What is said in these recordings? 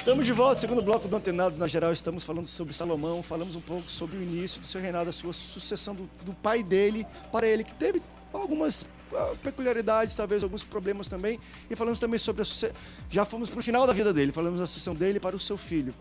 Estamos de volta, segundo bloco do Antenados na Geral. Estamos falando sobre Salomão, falamos um pouco sobre o início do seu reinado, a sua sucessão do pai dele para ele, que teve algumas peculiaridades, talvez alguns problemas também, e falamos também sobre já fomos para o final da vida dele, falamos da sucessão dele para o seu filho.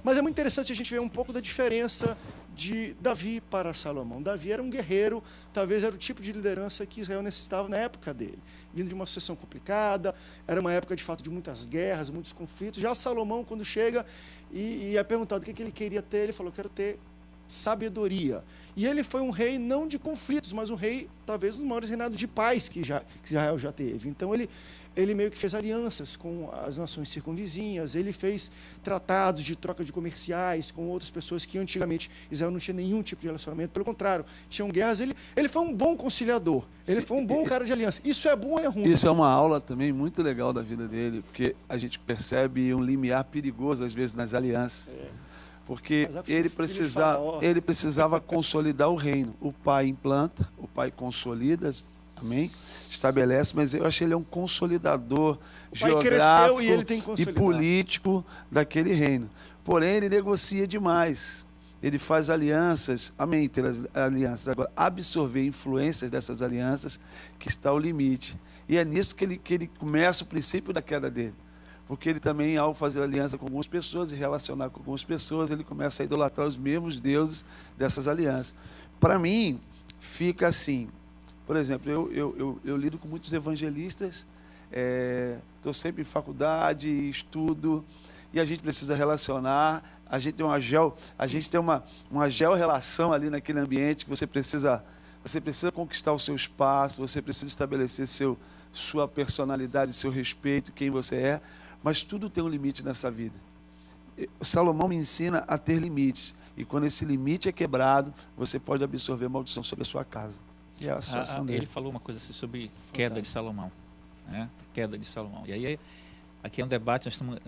Mas é muito interessante a gente ver um pouco da diferença de Davi para Salomão. Davi era um guerreiro, talvez era o tipo de liderança que Israel necessitava na época dele. Vindo de uma sucessão complicada, era uma época de fato de muitas guerras, muitos conflitos. Já Salomão, quando chega e é perguntado o que ele queria ter, ele falou: quero ter sabedoria. E ele foi um rei não de conflitos, mas um rei, talvez, um dos maiores reinados de paz que Israel já teve. Então, ele meio que fez alianças com as nações circunvizinhas, ele fez tratados de troca de comerciais com outras pessoas que antigamente Israel não tinha nenhum tipo de relacionamento, pelo contrário, tinham guerras. Ele foi um bom conciliador, ele foi um bom cara de aliança. Isso é bom ou é ruim? Isso é uma aula também muito legal da vida dele, porque a gente percebe um limiar perigoso, às vezes, nas alianças. Porque ele precisava consolidar o reino. O pai implanta, o pai consolida, amém? Estabelece, mas eu acho que ele é um consolidador geográfico e político daquele reino. Porém, ele negocia demais. Ele faz alianças, amém, ter as alianças. Agora, absorver influências dessas alianças, que está o limite. E é nisso que ele começa o princípio da queda dele. Porque ele também, ao fazer aliança com algumas pessoas e relacionar com algumas pessoas, ele começa a idolatrar os mesmos deuses dessas alianças. Para mim, fica assim. Por exemplo, eu lido com muitos evangelistas, estou sempre em faculdade, estudo, e a gente precisa relacionar, a gente tem uma georrelação ali naquele ambiente que você precisa conquistar o seu espaço, você precisa estabelecer sua personalidade, seu respeito, quem você é. Mas tudo tem um limite nessa vida. O Salomão me ensina a ter limites. E quando esse limite é quebrado, você pode absorver maldição sobre a sua casa. E é a situação dele. Ele falou uma coisa assim sobre queda de Salomão. Né? Queda de Salomão. E aí, aqui é um debate, nós estamos,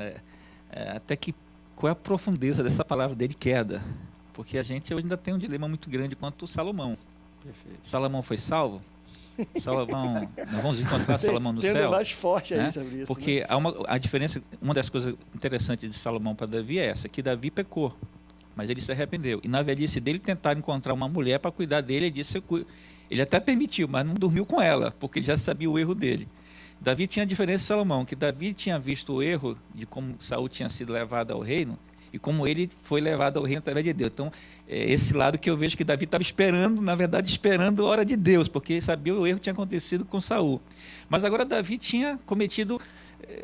até que qual é a profundeza dessa palavra dele, queda? Porque a gente hoje ainda tem um dilema muito grande quanto Salomão. Perfeito. Salomão foi salvo? Salomão, nós vamos encontrar Salomão no céu. Mais forte aí, né? sobre isso. Porque né? a diferença, uma das coisas interessantes de Salomão para Davi é essa, que Davi pecou, mas ele se arrependeu. E na velhice dele tentaram encontrar uma mulher para cuidar dele, ele até permitiu, mas não dormiu com ela, porque ele já sabia o erro dele. Davi tinha a diferença de Salomão, que Davi tinha visto o erro de como Saul tinha sido levado ao reino, e como ele foi levado ao reino através de Deus. Então, esse lado que eu vejo que Davi estava esperando, na verdade, esperando a hora de Deus, porque sabia o erro que tinha acontecido com Saul. Mas agora Davi tinha cometido,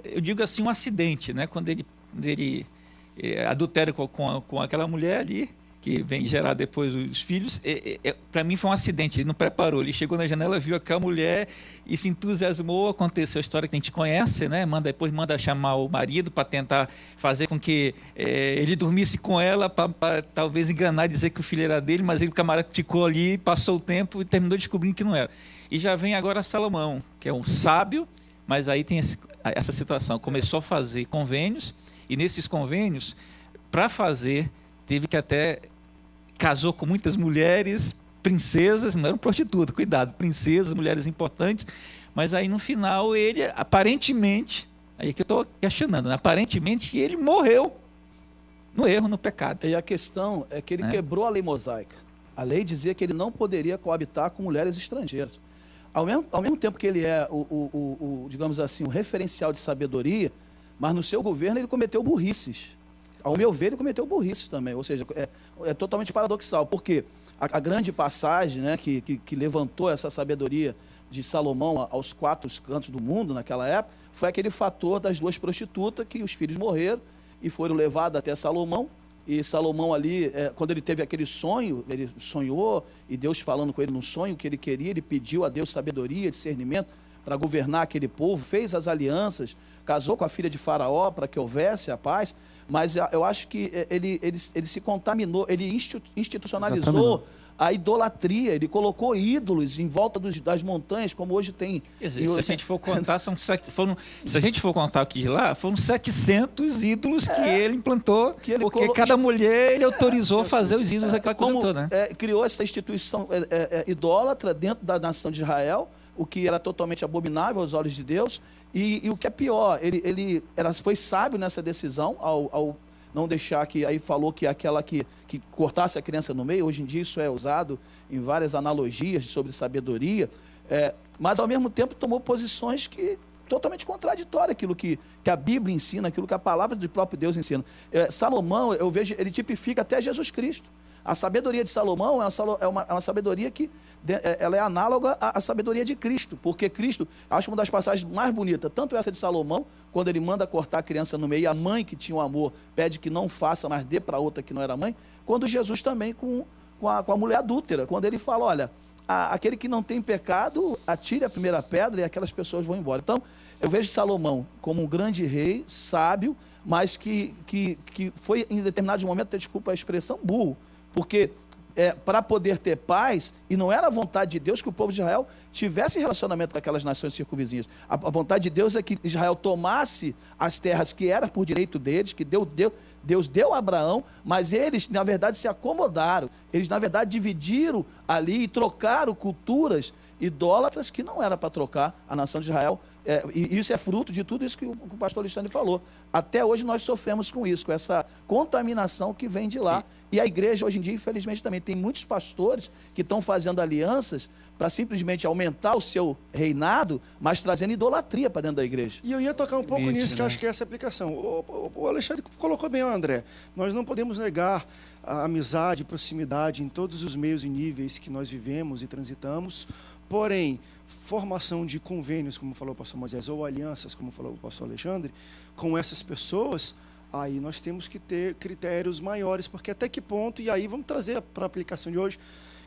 eu digo assim, um acidente, né? Quando ele adultera com aquela mulher ali, que vem gerar depois os filhos, para mim foi um acidente, ele não preparou, ele chegou na janela, viu aquela mulher e se entusiasmou, aconteceu a história que a gente conhece, né? Depois manda chamar o marido para tentar fazer com que ele dormisse com ela, para talvez enganar e dizer que o filho era dele, mas o camarada ficou ali, passou o tempo e terminou descobrindo que não era. E já vem agora Salomão, que é um sábio, mas aí tem essa situação, começou a fazer convênios, e nesses convênios, para fazer, teve que até casou com muitas mulheres, princesas, não eram prostitutas, cuidado, princesas, mulheres importantes, mas aí no final ele, aparentemente, aí que eu estou questionando, né? Aparentemente ele morreu no erro, no pecado. E a questão é que ele quebrou a lei mosaica. A lei dizia que ele não poderia coabitar com mulheres estrangeiras. Ao mesmo tempo que ele é digamos assim, o referencial de sabedoria, mas no seu governo ele cometeu burrices. Ao meu ver, ele cometeu burrices também, ou seja, é totalmente paradoxal, porque a grande passagem, né, que levantou essa sabedoria de Salomão aos quatro cantos do mundo naquela época, foi aquele fator das duas prostitutas, que os filhos morreram e foram levados até Salomão, e Salomão ali, quando ele teve aquele sonho, ele sonhou, e Deus falando com ele no sonho o que ele queria, ele pediu a Deus sabedoria, discernimento para governar aquele povo, fez as alianças, casou com a filha de Faraó para que houvesse a paz. Mas eu acho que ele se contaminou, ele institucionalizou a idolatria, ele colocou ídolos em volta das montanhas, como hoje tem. Se a gente for contar, se a gente for contar aqui de lá, foram 700 ídolos que ele implantou, porque cada mulher ele autorizou fazer os ídolos, aquela coisa toda. Né? Criou essa instituição idólatra dentro da nação de Israel. o que era totalmente abominável aos olhos de Deus, e o que é pior, ele foi sábio nessa decisão ao não deixar que, aí falou que aquela que cortasse a criança no meio. Hoje em dia isso é usado em várias analogias sobre sabedoria, mas ao mesmo tempo tomou posições que totalmente contraditórias àquilo que a Bíblia ensina, aquilo que a palavra do próprio Deus ensina. Salomão, eu vejo, ele tipifica até Jesus Cristo. A sabedoria de Salomão é uma sabedoria que ela é análoga à sabedoria de Cristo, porque Cristo, acho uma das passagens mais bonitas, tanto essa de Salomão, quando ele manda cortar a criança no meio, e a mãe que tinha o amor pede que não faça, mas dê para outra que não era mãe, quando Jesus também com a mulher adúltera, quando ele fala, olha, aquele que não tem pecado, atire a primeira pedra e aquelas pessoas vão embora. Então, eu vejo Salomão como um grande rei, sábio, mas que foi, em determinados momentos, desculpa a expressão, burro, porque para poder ter paz, e não era a vontade de Deus que o povo de Israel tivesse relacionamento com aquelas nações circunvizinhas. A vontade de Deus é que Israel tomasse as terras que eram por direito deles, que Deus deu a Abraão, mas eles, na verdade, se acomodaram. Eles, na verdade, dividiram ali e trocaram culturas idólatras que não era para trocar a nação de Israel. E isso é fruto de tudo isso que o pastor Alexandre falou. Até hoje nós sofremos com isso, com essa contaminação que vem de lá. E a igreja hoje em dia, infelizmente, também tem muitos pastores que estão fazendo alianças para simplesmente aumentar o seu reinado, mas trazendo idolatria para dentro da igreja. E eu ia tocar um pouco nisso, que eu acho que é essa aplicação. O Alexandre colocou bem, André. Nós não podemos negar a amizade, proximidade em todos os meios e níveis que nós vivemos e transitamos. Porém, formação de convênios, como falou o pastor Moisés, ou alianças, como falou o pastor Alexandre, com essas pessoas, aí nós temos que ter critérios maiores, porque até que ponto, e aí vamos trazer para a aplicação de hoje,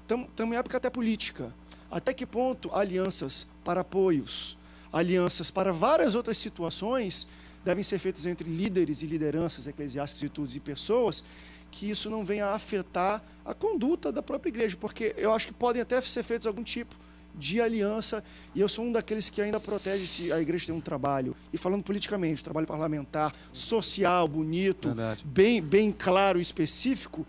estamos em época até política, até que ponto alianças para apoios, alianças para várias outras situações devem ser feitas entre líderes e lideranças eclesiásticas e tudo, e pessoas, que isso não venha a afetar a conduta da própria igreja, porque eu acho que podem até ser feitos algum tipo de aliança, e eu sou um daqueles que ainda protege se a igreja tem um trabalho, e falando politicamente, trabalho parlamentar, social, bonito, bem claro e específico,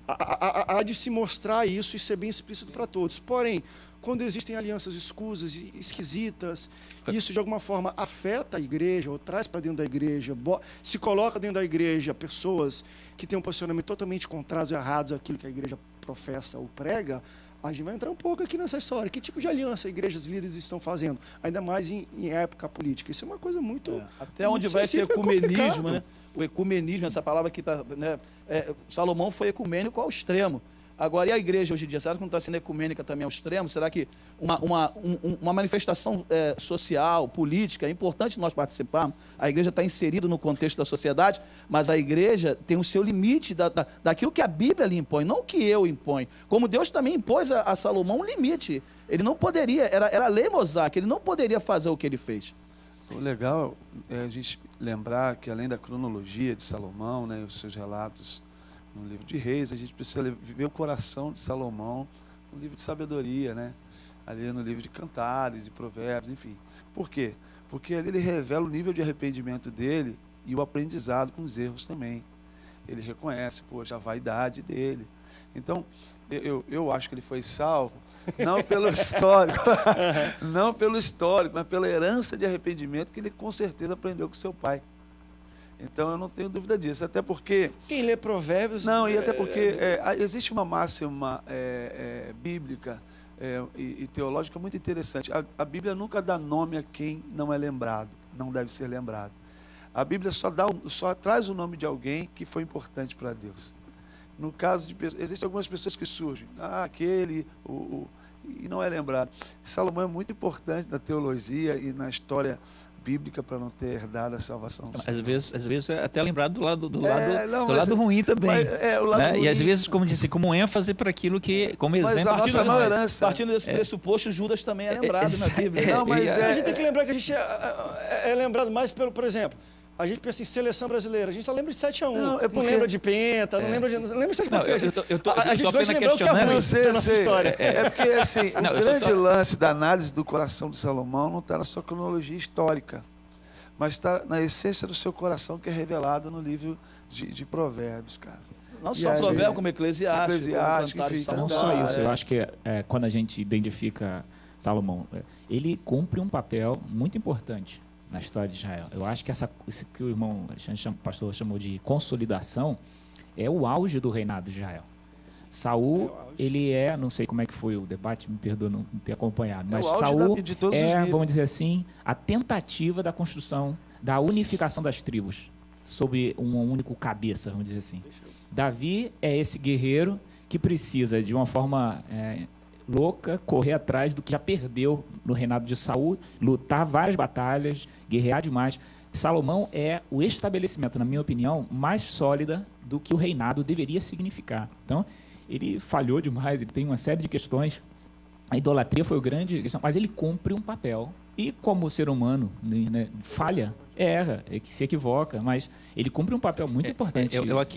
há de se mostrar isso e ser bem explícito para todos. Porém, quando existem alianças escusas e esquisitas, isso de alguma forma afeta a igreja, ou traz para dentro da igreja, se coloca dentro da igreja pessoas que têm um posicionamento totalmente contrário e errados àquilo que a igreja professa ou prega, a gente vai entrar um pouco aqui nessa história. Que tipo de aliança igrejas líderes estão fazendo? Ainda mais em época política. Isso é uma coisa muito... Até onde vai esse ecumenismo, né? O ecumenismo, essa palavra que está... Né? Salomão foi ecumênico ao extremo. Agora, e a igreja hoje em dia? Será que não está sendo ecumênica também ao extremo? Será que uma manifestação social, política, é importante nós participarmos? A igreja está inserida no contexto da sociedade, mas a igreja tem o seu limite daquilo que a Bíblia lhe impõe, não o que eu imponho. Como Deus também impôs a Salomão um limite. Ele não poderia, era a lei mosaica, ele não poderia fazer o que ele fez. O legal é a gente lembrar que, além da cronologia de Salomão, né, os seus relatos no livro de Reis, a gente precisa ver o coração de Salomão no livro de sabedoria, né? Ali no livro de Cantares e Provérbios, enfim. Por quê? Porque ali ele revela o nível de arrependimento dele e o aprendizado com os erros também. Ele reconhece, poxa, a vaidade dele. Então, eu acho que ele foi salvo, não pelo histórico, não pelo histórico, mas pela herança de arrependimento que ele com certeza aprendeu com seu pai. Então, eu não tenho dúvida disso, até porque... Quem lê Provérbios... Não, e até porque existe uma máxima bíblica e teológica muito interessante. A Bíblia nunca dá nome a quem não é lembrado, não deve ser lembrado. A Bíblia só traz o nome de alguém que foi importante para Deus. No caso de pessoas, existem algumas pessoas que surgem, aquele, e não é lembrado. Salomão é muito importante na teologia e na história bíblica para não ter herdado a salvação. Às vezes é até lembrado do lado ruim também. Ruim. E às vezes, como disse, como ênfase para aquilo que, como exemplo. Partindo desse pressuposto, Judas também é lembrado na Bíblia. A gente tem que lembrar que a gente é lembrado mais por exemplo, a gente pensa em seleção brasileira, a gente só lembra de 7-1. Não lembra de Penta, não lembra de 7-1. A gente gosta de lembrar o que é ruim da nossa história. É porque, assim, o grande lance da análise do coração de Salomão não está na sua cronologia histórica, mas está na essência do seu coração, que é revelado no livro de Provérbios, cara. Não só Provérbios, como Eclesiastes, enfim. Não só isso. Eu acho que quando a gente identifica Salomão, ele cumpre um papel muito importante na história de Israel. Eu acho que isso que o irmão pastor chamou de consolidação é o auge do reinado de Israel. Saul, ele não sei como é que foi o debate, me perdoa não ter acompanhado, mas Saul vamos dizer assim, a tentativa da construção, da unificação das tribos sob um único cabeça, vamos dizer assim. Davi é esse guerreiro que precisa, de uma forma louca, correr atrás do que já perdeu no reinado de Saul, lutar várias batalhas, guerrear demais. Salomão é o estabelecimento, na minha opinião, mais sólida do que o reinado deveria significar. Então, ele falhou demais, ele tem uma série de questões. A idolatria foi o grande questão, mas ele cumpre um papel. E como ser humano, né, falha, erra, se equivoca, mas ele cumpre um papel muito importante. Eu acho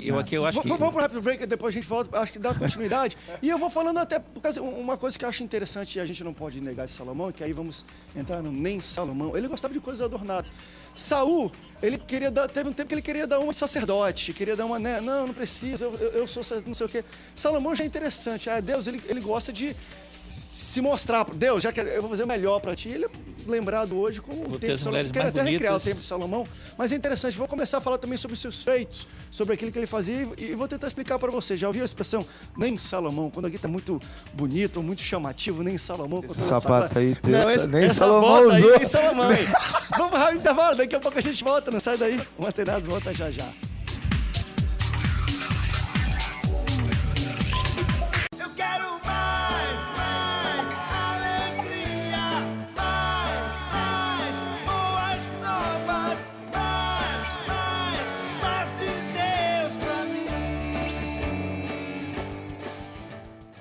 que... Vamos para o rápido break, depois a gente volta, acho que dá continuidade. E eu vou falando até, por causa uma coisa que eu acho interessante, e a gente não pode negar de Salomão, que aí vamos entrar no nem Salomão. Ele gostava de coisas adornadas. Saul, teve um tempo que ele queria dar uma de sacerdote, queria dar uma, né, não precisa, eu sou não sei o quê. Salomão já é interessante, Deus, ele gosta de se mostrar para Deus, já que eu vou fazer o melhor para ti. Ele é lembrado hoje como o tempo de Salomão. Quero até recriar o tempo de Salomão, mas é interessante. Vou começar a falar também sobre os seus feitos, sobre aquilo que ele fazia, e vou tentar explicar para você. Já ouviu a expressão nem Salomão? Quando alguém está muito bonito, muito chamativo, nem Salomão. Esse sapato aí, nem Salomão usou. Nem Salomão. Vamos para o intervalo, daqui a pouco a gente volta, não sai daí. O Antenados volta já já.